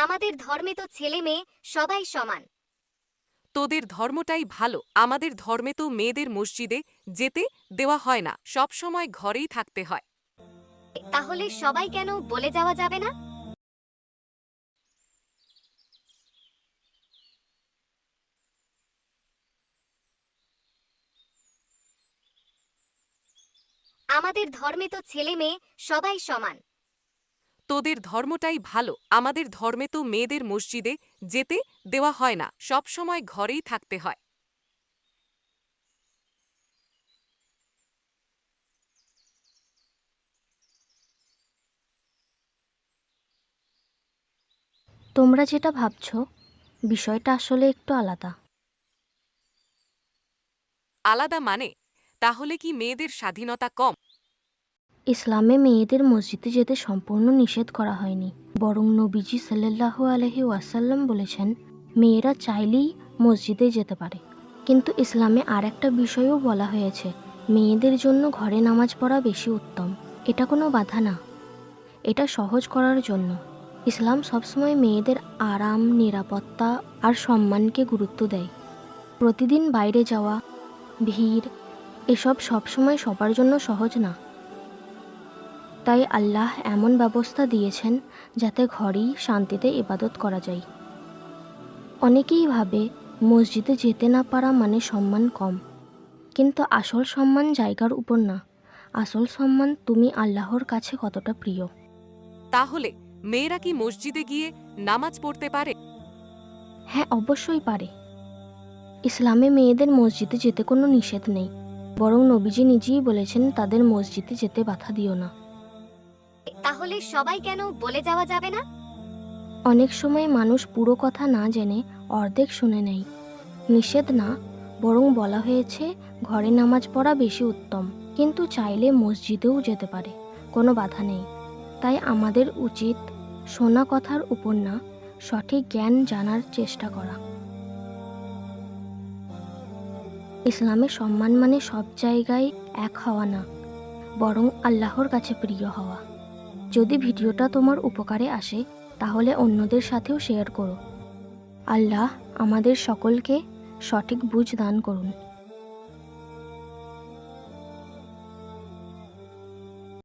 আমাদের ধর্মে তো ছেলে মেয়ে সবাই সমান। তোদের ধর্মটাই ভালো, আমাদের ধর্মে তো মেয়েদের মসজিদে যেতে দেওয়া হয় না, সব সময় ঘরেই থাকতে হয়। তাহলে সবাই কেন বলে যাওয়া যাবে না? আমাদের ধর্মে তো ছেলে মেয়ে সবাই সমান। তোদের ধর্মটাই ভালো, আমাদের ধর্মে তো মেয়েদের মসজিদে যেতে দেওয়া হয় না, সব সময় ঘরেই থাকতে হয়। তোমরা যেটা ভাবছো বিষয়টা আসলে একটু আলাদা। আলাদা মানে? তাহলে কি মেয়েদের স্বাধীনতা কম? ইসলামে মেয়েদের মসজিদে যেতে সম্পূর্ণ নিষেধ করা হয়নি, বরং নবীজি সাল্লাল্লাহু আলাইহি ওয়াসাল্লাম বলেছেন মেয়েরা চাইলেই মসজিদে যেতে পারে। কিন্তু ইসলামে আর একটা বিষয়ও বলা হয়েছে, মেয়েদের জন্য ঘরে নামাজ পড়া বেশি উত্তম। এটা কোনো বাধা না, এটা সহজ করার জন্য। ইসলাম সবসময় মেয়েদের আরাম, নিরাপত্তা আর সম্মানকে গুরুত্ব দেয়। প্রতিদিন বাইরে যাওয়া, ভিড়, এসব সবসময় সবার জন্য সহজ না। তাই আল্লাহ এমন ব্যবস্থা দিয়েছেন যাতে ঘরেই শান্তিতে ইবাদত করা যায়। অনেকেই ভাবে মসজিদে যেতে না পারা মানে সম্মান কম, কিন্তু আসল সম্মান জায়গার উপর না, আসল সম্মান তুমি আল্লাহর কাছে কতটা প্রিয়। তাহলে মেয়েরা কি মসজিদে গিয়ে নামাজ পড়তে পারে? হ্যাঁ, অবশ্যই পারে। ইসলামে মেয়েদের মসজিদে যেতে কোনো নিষেধ নেই, বরং নবীজি নিজেই বলেছেন তাদের মসজিদে যেতে বাধা দিও না। তাহলে সবাই কেন বলে যাওয়া যাবে না? অনেক সময় মানুষ পুরো কথা না জেনে অর্ধেক শুনে নেয়। নিষেধ না, বরং বলা হয়েছে ঘরে নামাজ পড়া বেশি উত্তম, কিন্তু চাইলে মসজিদেও যেতে পারে, কোনো বাধা নেই। তাই আমাদের উচিত শোনা কথার উপর না, সঠিক জ্ঞান জানার চেষ্টা করা। ইসলামে সম্মান মানে সব জায়গায় এক হওয়া না, বরং আল্লাহর কাছে প্রিয় হওয়া। যদি ভিডিওটা তোমার উপকারে আসে তাহলে অন্যদের সাথেও শেয়ার করো। আল্লাহ আমাদের সকলকে সঠিক বুঝ দান করুন।